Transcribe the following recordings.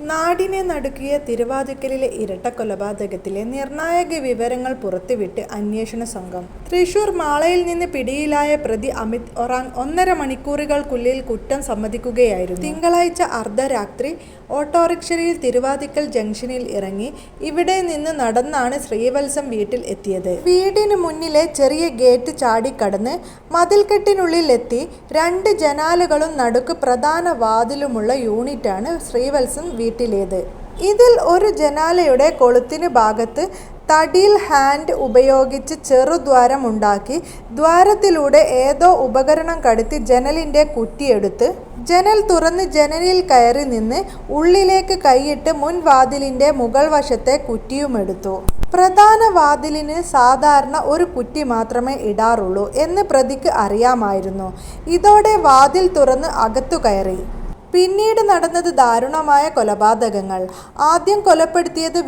നാടിനെ നടുക്കിയ തിരുവാതിക്കലിലെ ഇരട്ടക്കൊലപാതകത്തിലെ നിർണായക വിവരങ്ങൾ പുറത്തുവിട്ട് അന്വേഷണ സംഘം. തൃശൂർ മാളയിൽ നിന്ന് പിടിയിലായ പ്രതി അമിത് ഒറാങ് 1.5 മണിക്കൂറുകൾക്കുള്ളിൽ കുറ്റം സമ്മതിക്കുകയായിരുന്നു. തിങ്കളാഴ്ച അർദ്ധരാത്രി ഓട്ടോറിക്ഷയിൽ തിരുവാതിക്കൽ ജംഗ്ഷനിൽ ഇറങ്ങി ഇവിടെ നിന്ന് നടന്നാണ് ശ്രീവത്സം വീട്ടിൽ എത്തിയത്. വീടിന് മുന്നിലെ ചെറിയ ഗേറ്റ് ചാടിക്കടന്ന് മതിൽക്കെട്ടിനുള്ളിൽ എത്തി 2 ജനാലകളും നടുക്ക് പ്രധാന വാതിലുമുള്ള യൂണിറ്റാണ് ശ്രീവത്സം വീട്ടിലേത്. ഇതിൽ ഒരു ജനാലയുടെ കൊളുത്തിന് ഭാഗത്ത് തടിയിൽ ഹാൻഡ് ഉപയോഗിച്ച് ചെറുദ്വാരം ഉണ്ടാക്കി ദ്വാരത്തിലൂടെ ഏതോ ഉപകരണം കടത്തി ജനലിന്റെ കുറ്റിയെടുത്ത് ജനൽ തുറന്ന് ജനലിൽ കയറി നിന്ന് ഉള്ളിലേക്ക് കൈയിട്ട് മുൻവാതിലിന്റെ മുകൾ വശത്തെ കുറ്റിയുമെടുത്തു. പ്രധാന വാതിലിന് സാധാരണ ഒരു കുറ്റി മാത്രമേ ഇടാറുള്ളൂ എന്ന് പ്രതിക്ക് അറിയാമായിരുന്നു. ഇതോടെ വാതിൽ തുറന്ന് അകത്തു കയറി. പിന്നീട് നടന്നത് ദാരുണമായ കൊലപാതകങ്ങൾ. ആദ്യം കൊലപ്പെടുത്തിയത്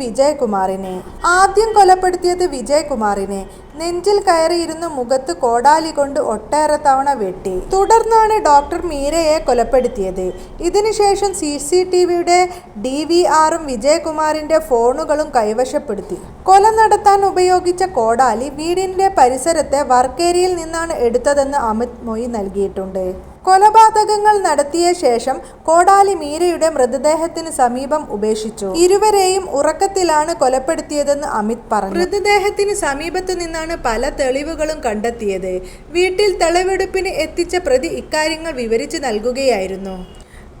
വിജയകുമാറിനെ നെഞ്ചിൽ കയറിയിരുന്ന് മുഖത്ത് കോടാലി കൊണ്ട് ഒട്ടേറെ തവണ വെട്ടി. തുടർന്നാണ് ഡോക്ടർ മീരയെ കൊലപ്പെടുത്തിയത്. ഇതിനുശേഷം CCTVയുടെ DVRും വിജയകുമാറിന്റെ ഫോണുകളും കൈവശപ്പെടുത്തി. കൊല നടത്താൻ ഉപയോഗിച്ച കോടാലി വീടിന്റെ പരിസരത്തെ വർക്കേരിയിൽ നിന്നാണ് എടുത്തതെന്ന് അമിത് മൊഴി നൽകിയിട്ടുണ്ട്. കൊലപാതകങ്ങൾ നടത്തിയ ശേഷം കോടാലി മീരയുടെ മൃതദേഹത്തിന് സമീപം ഉപേക്ഷിച്ചു. ഇരുവരെയും ഉറക്കത്തിലാണ് കൊലപ്പെടുത്തിയതെന്ന് അമിത് പറഞ്ഞു. മൃതദേഹത്തിന് സമീപത്തു നിന്നാണ് പല തെളിവുകളും കണ്ടെത്തിയത്. വീട്ടിൽ തെളിവെടുപ്പിന് എത്തിച്ച പ്രതി ഇക്കാര്യങ്ങൾ വിവരിച്ചു നൽകുകയായിരുന്നു.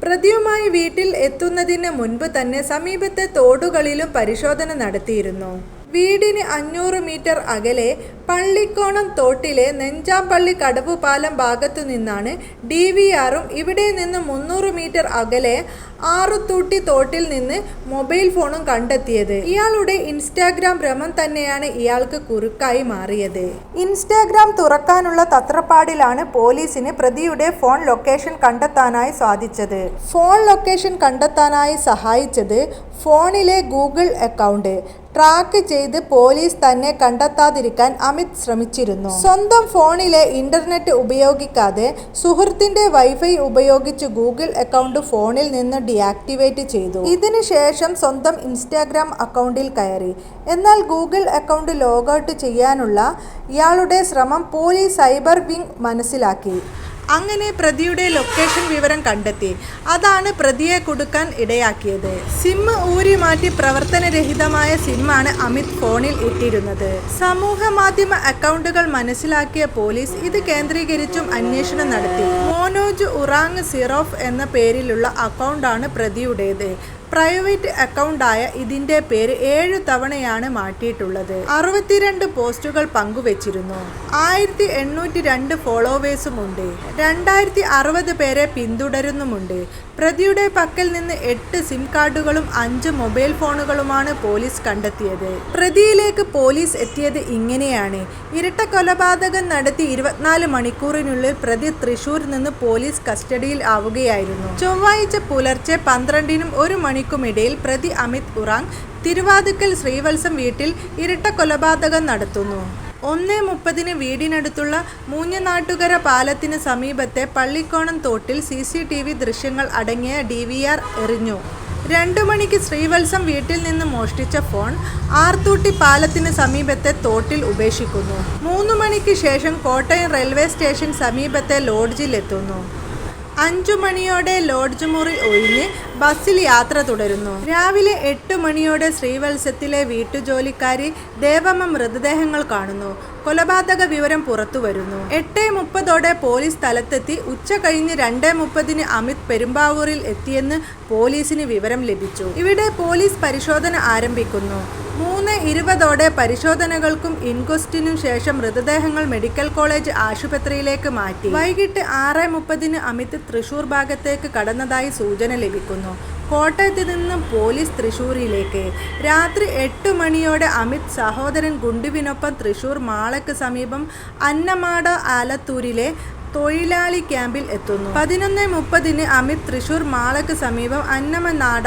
പ്രതിയുമായി വീട്ടിൽ എത്തുന്നതിന് മുൻപ് തന്നെ സമീപത്തെ തോടുകളിലും പരിശോധന നടത്തിയിരുന്നു. വീടിന് 500 മീറ്റർ അകലെ പള്ളിക്കോണം തോട്ടിലെ നെഞ്ചാമ്പള്ളി കടവുപാലം ഭാഗത്തു നിന്നാണ് DVRും ഇവിടെ നിന്ന് 300 മീറ്റർ അകലെ ആറുത്തൂട്ടി തോട്ടിൽ നിന്ന് മൊബൈൽ ഫോണും കണ്ടെത്തിയത്. ഇയാളുടെ ഇൻസ്റ്റാഗ്രാം ഭ്രമം തന്നെയാണ് ഇയാൾക്ക് കുരുക്കായി മാറിയത്. ഇൻസ്റ്റാഗ്രാം തുറക്കാനുള്ള തത്രപ്പാടിലാണ് പോലീസിന് പ്രതിയുടെ ഫോൺ ലൊക്കേഷൻ കണ്ടെത്താനായി സഹായിച്ചത് ഫോണിലെ ഗൂഗിൾ അക്കൗണ്ട് ട്രാക്ക് ചെയ്ത് പോലീസ് തന്നെ കണ്ടെത്താതിരിക്കാൻ അമിത് ശ്രമിച്ചിരുന്നു. സ്വന്തം ഫോണിലെ ഇന്റർനെറ്റ് ഉപയോഗിക്കാതെ സുഹൃത്തിന്റെ വൈഫൈ ഉപയോഗിച്ച് ഗൂഗിൾ അക്കൗണ്ട് ഫോണിൽ നിന്ന് ഡീആക്ടിവേറ്റ് ചെയ്തു. ഇതിനു ശേഷം സ്വന്തം ഇൻസ്റ്റാഗ്രാം അക്കൗണ്ടിൽ കയറി. എന്നാൽ ഗൂഗിൾ അക്കൗണ്ട് ലോഗൌട്ട് ചെയ്യാനുള്ള ഇയാളുടെ ശ്രമം പോലീസ് സൈബർ വിംഗ് മനസ്സിലാക്കി. അങ്ങനെ പ്രതിയുടെ ലൊക്കേഷൻ വിവരം കണ്ടെത്തി. അതാണ് പ്രതിയെ കുടുക്കാൻ ഇടയാക്കിയത്. സിം ഊരി മാറ്റി പ്രവർത്തനരഹിതമായ സിമ്മാണ് അമിത് ഫോണിൽ ഇട്ടിരുന്നത്. സമൂഹ മാധ്യമ അക്കൗണ്ടുകൾ മനസ്സിലാക്കിയ പോലീസ് ഇത് കേന്ദ്രീകരിച്ചും അന്വേഷണം നടത്തി. മോനോജ് ഉറാങ് സിറോഫ് എന്ന പേരിലുള്ള അക്കൗണ്ടാണ് പ്രതിയുടേത്. പ്രൈവറ്റ് അക്കൗണ്ടായ ഇതിന്റെ പേര് 7 തവണയാണ് മാറ്റിയിട്ടുള്ളത്. 62 പോസ്റ്റുകൾ പങ്കുവച്ചിരുന്നു. 1802 ഫോളോവേഴ്സുമുണ്ട്. 2060 പേരെ പിന്തുടരുന്നുമുണ്ട്. പ്രതിയുടെ പക്കൽ നിന്ന് 8 സിം കാർഡുകളും 5 മൊബൈൽ ഫോണുകളുമാണ് പോലീസ് കണ്ടെത്തിയത്. പ്രതിയിലേക്ക് പോലീസ് എത്തിയത് ഇങ്ങനെയാണ്. ഇരട്ട കൊലപാതകം നടത്തി 24 മണിക്കൂറിനുള്ളിൽ പ്രതി തൃശൂരിൽ നിന്ന് പോലീസ് കസ്റ്റഡിയിൽ ആവുകയായിരുന്നു. ചൊവ്വാഴ്ച പുലർച്ചെ 12നും 1 മണിക്കുമിടയിൽ പ്രതി അമിത് ഒറാങ് തിരുവാതിക്കൽ ശ്രീവത്സം വീട്ടിൽ ഇരട്ട കൊലപാതകം നടത്തുന്നു. 1:30 വീടിനടുത്തുള്ള മൂഞ്ഞനാട്ടുകര പാലത്തിന് സമീപത്തെ പള്ളിക്കോണം തോട്ടിൽ CCTV ദൃശ്യങ്ങൾ അടങ്ങിയ DVR എറിഞ്ഞു. 2 മണിക്ക് ശ്രീവത്സം വീട്ടിൽ നിന്ന് മോഷ്ടിച്ച ഫോൺ ആർത്തൂട്ടി പാലത്തിന് സമീപത്തെ തോട്ടിൽ ഉപേക്ഷിക്കുന്നു. 3 മണിക്ക് ശേഷം കോട്ടയം റെയിൽവേ സ്റ്റേഷൻ സമീപത്തെ ലോഡ്ജിൽ എത്തുന്നു. 5 മണിയോടെ ലോഡ്ജ് മുറി ഒഴിഞ്ഞ് ബസ്സിൽ യാത്ര തുടരുന്നു. രാവിലെ 8 മണിയോടെ ശ്രീവത്സത്തിലെ വീട്ടുജോലിക്കാരി ദേവമ്മ മൃതദേഹങ്ങൾ കാണുന്നു. കൊലപാതക വിവരം പുറത്തു വരുന്നു. 8:30ഓടെ പോലീസ് സ്ഥലത്തെത്തി. ഉച്ച കഴിഞ്ഞ് 2:30 അമിത് പെരുമ്പാവൂരിൽ എത്തിയെന്ന് പോലീസിന് വിവരം ലഭിച്ചു. ഇവിടെ പോലീസ് പരിശോധന ആരംഭിക്കുന്നു. 3:20ഓടെ പരിശോധനകൾക്കും ഇൻക്വസ്റ്റിനും ശേഷം മൃതദേഹങ്ങൾ മെഡിക്കൽ കോളേജ് ആശുപത്രിയിലേക്ക് മാറ്റി. വൈകിട്ട് 6:30 അമിത് തൃശൂർ ഭാഗത്തേക്ക് കടന്നതായി സൂചന ലഭിക്കുന്നു. കോട്ടയത്ത് നിന്നും പോലീസ് തൃശൂരിലേക്ക്. രാത്രി 8 മണിയോടെ അമിത് സഹോദരൻ ഗുണ്ടുവിനൊപ്പം തൃശൂർ മാളയ്ക്ക് സമീപം അന്നമാട ആലത്തൂരിലെ തൊഴിലാളി ക്യാമ്പിൽ എത്തുന്നു. 11:30 അമിത് തൃശൂർ മാളയ്ക്ക് സമീപം അന്നമനാട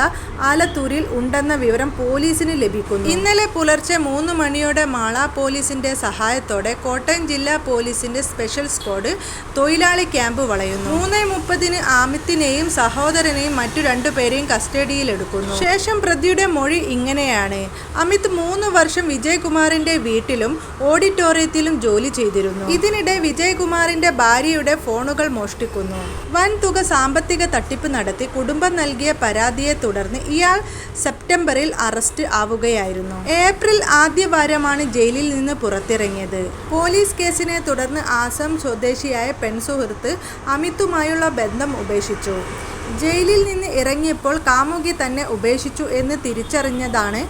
ആലത്തൂരിൽ ഉണ്ടെന്ന വിവരം പോലീസിന് ലഭിക്കുന്നു. ഇന്നലെ പുലർച്ചെ 3 മണിയോടെ മാള പോലീസിന്റെ സഹായത്തോടെ കോട്ടയം ജില്ലാ പോലീസിന്റെ സ്പെഷ്യൽ സ്ക്വാഡ് തൊഴിലാളി ക്യാമ്പ് വളയുന്നു. 3:30 അമിത്തിനെയും സഹോദരനെയും മറ്റു 2 പേരെയും കസ്റ്റഡിയിലെടുക്കുന്നു. ശേഷം പ്രതിയുടെ മൊഴി ഇങ്ങനെയാണ്. അമിത് 3 വർഷം വിജയകുമാറിന്റെ വീട്ടിലും ഓഡിറ്റോറിയത്തിലും ജോലി ചെയ്തിരുന്നു. ഇതിനിടെ വിജയകുമാറിന്റെ ഭാര്യയുടെ ഫോണുകൾ മോഷ്ടിക്കുന്നു. വൻതുക സാമ്പത്തിക തട്ടിപ്പ് നടത്തി കുടുംബം നൽകിയ പരാതിയെ തുടർന്ന് ഇയാൾ സെപ്റ്റംബറിൽ അറസ്റ്റ് ആവുകയായിരുന്നു. ഏപ്രിൽ ആദ്യവാരമാണ് ജയിലിൽ നിന്ന് പുറത്തിറങ്ങിയത്. പോലീസ് കേസിനെ തുടർന്ന് ആസാം സ്വദേശിയായ പെൺസുഹൃത്ത് അമിതുമായുള്ള ബന്ധം ഉപേക്ഷിച്ചു. ജയിലിൽ നിന്ന് ഇറങ്ങിയപ്പോൾ കാമുകി തന്നെ ഉപേക്ഷിച്ചു എന്ന് തിരിച്ചറിഞ്ഞതാണ്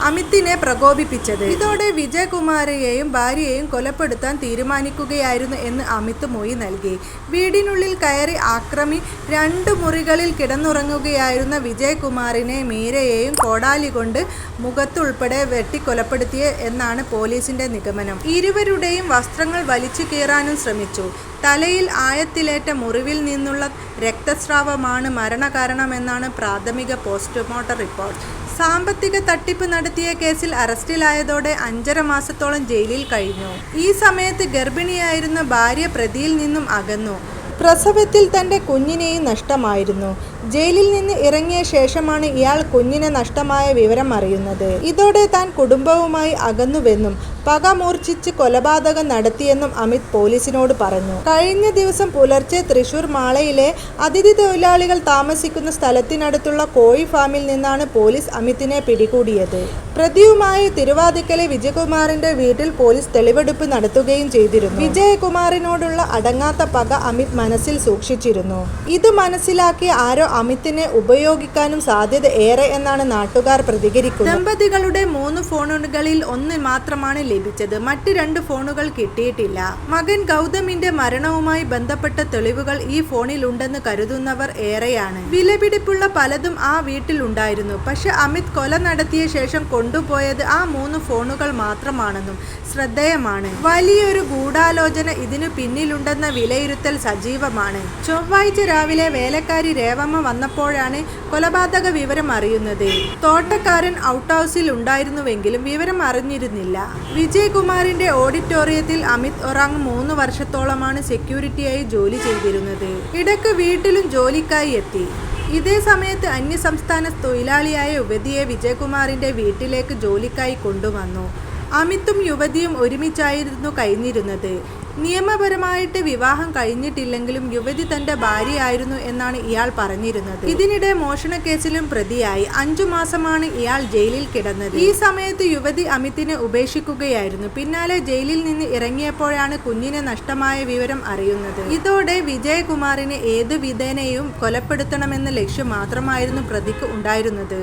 അമിത്തിനെ പ്രകോപിപ്പിച്ചത്. ഇതോടെ വിജയകുമാരെയും ഭാര്യയെയും കൊലപ്പെടുത്താൻ തീരുമാനിക്കുകയായിരുന്നു എന്ന് അമിത് മൊഴി നൽകി. വീടിനുള്ളിൽ കയറി ആക്രമി 2 മുറികളിൽ കിടന്നുറങ്ങുകയായിരുന്ന വിജയകുമാറിനെ മീരയെയും കോടാലി കൊണ്ട് മുഖത്തുൾപ്പെടെ വെട്ടിക്കൊലപ്പെടുത്തിയ എന്നാണ് പോലീസിന്റെ നിഗമനം. ഇരുവരുടെയും വസ്ത്രങ്ങൾ വലിച്ചു കീറാനും ശ്രമിച്ചു. തലയിൽ ആഴത്തിലേറ്റ മുറിവിൽ നിന്നുള്ള രക്തസ്രാവമാണ് മരണകാരണമെന്നാണ് പ്രാഥമിക പോസ്റ്റ്മോർട്ടം റിപ്പോർട്ട്. സാമ്പത്തിക തട്ടിപ്പ് നടത്തിയ കേസിൽ അറസ്റ്റിലായതോടെ 5.5 മാസത്തോളം ജയിലിൽ കഴിഞ്ഞു. ഈ സമയത്ത് ഗർഭിണിയായിരുന്ന ഭാര്യ പ്രതിയിൽ നിന്നും അകന്നു. പ്രസവത്തിൽ തൻ്റെ കുഞ്ഞിനെയും നഷ്ടമായിരുന്നു. ജയിലിൽ നിന്ന് ഇറങ്ങിയ ശേഷമാണ് ഇയാൾ കുഞ്ഞിനെ നഷ്ടമായ വിവരം അറിയുന്നത്. ഇതോടെ താൻ കുടുംബവുമായി അകന്നുവെന്നും പക മൂർച്ഛിച്ച് കൊലപാതകം നടത്തിയെന്നും അമിത് പോലീസിനോട് പറഞ്ഞു. കഴിഞ്ഞ ദിവസം പുലർച്ചെ തൃശൂർ മാളയിലെ അതിഥി തൊഴിലാളികൾ താമസിക്കുന്ന സ്ഥലത്തിനടുത്തുള്ള കോഴി ഫാമിൽ നിന്നാണ് പോലീസ് അമിതിനെ പിടികൂടിയത്. പ്രതിയുമായി തിരുവാതിക്കലെ വിജയകുമാറിന്റെ വീട്ടിൽ പോലീസ് തെളിവെടുപ്പ് നടത്തുകയും ചെയ്തിരുന്നു. വിജയകുമാറിനോടുള്ള അടങ്ങാത്ത പക അമിത് മനസ്സിൽ സൂക്ഷിച്ചിരുന്നു. ഇത് മനസ്സിലാക്കിയ ആരോ അമിതിനെ ഉപയോഗിക്കാനും സാധ്യത ഏറെ എന്നാണ് നാട്ടുകാർ പ്രതികരിക്കുന്നത്. ദമ്പതികളുടെ 3 ഫോണുകളിൽ 1 മാത്രമാണ് ലഭിച്ചത്. മറ്റ് 2 ഫോണുകൾ കിട്ടിയിട്ടില്ല. മകൻ ഗൗതമിന്റെ മരണവുമായി ബന്ധപ്പെട്ട തെളിവുകൾ ഈ ഫോണിലുണ്ടെന്ന് കരുതുന്നവർ ഏറെയാണ്. വിലപിടിപ്പുള്ള പലതും ആ വീട്ടിലുണ്ടായിരുന്നു. പക്ഷെ അമിത് കൊല നടത്തിയ ശേഷം കൊണ്ടുപോയത് ആ 3 ഫോണുകൾ മാത്രമാണെന്നും ശ്രദ്ധേയമാണ്. വലിയൊരു ഗൂഢാലോചന ഇതിനു പിന്നിലുണ്ടെന്ന വിലയിരുത്തൽ സജീവമാണ്. ചൊവ്വാഴ്ച രാവിലെ വേലക്കാരി രേവമ്മ വന്നപ്പോഴാണ് കൊലപാതക വിവരം അറിയുന്നത്. തോട്ടക്കാരൻ ഔട്ട് ഹൗസിൽ ഉണ്ടായിരുന്നുവെങ്കിലും വിവരം അറിഞ്ഞിരുന്നില്ല. വിജയകുമാറിന്റെ ഓഡിറ്റോറിയത്തിൽ അമിത് ഒറാങ് 3 വർഷത്തോളമാണ് സെക്യൂരിറ്റിയായി ജോലി ചെയ്തിരുന്നത്. ഇടയ്ക്ക് വീട്ടിലും ജോലിക്കായി എത്തി. ഇതേ സമയത്ത് അന്യസംസ്ഥാന തൊഴിലാളിയായ യുവതിയെ വിജയകുമാറിന്റെ വീട്ടിലേക്ക് ജോലിക്കായി കൊണ്ടുവന്നു. അമിതും യുവതിയും ഒരുമിച്ചായിരുന്നു കഴിഞ്ഞിരുന്നത്. നിയമപരമായിട്ട് വിവാഹം കഴിഞ്ഞിട്ടില്ലെങ്കിലും യുവതി തന്റെ ഭാര്യയായിരുന്നു എന്നാണ് ഇയാൾ പറഞ്ഞിരുന്നത്. ഇതിനിടെ മോഷണക്കേസിലും പ്രതിയായി 5 മാസമാണ് ഇയാൾ ജയിലിൽ കിടന്നത്. ഈ സമയത്ത് യുവതി അമിതിനെ ഉപേക്ഷിക്കുകയായിരുന്നു. പിന്നാലെ ജയിലിൽ നിന്ന് ഇറങ്ങിയപ്പോഴാണ് കുഞ്ഞിനെ നഷ്ടമായ വിവരം അറിയുന്നത്. ഇതോടെ വിജയകുമാറിനെ ഏതു വിധേനയും കൊലപ്പെടുത്തണമെന്ന ലക്ഷ്യം മാത്രമായിരുന്നു പ്രതിക്ക് ഉണ്ടായിരുന്നത്.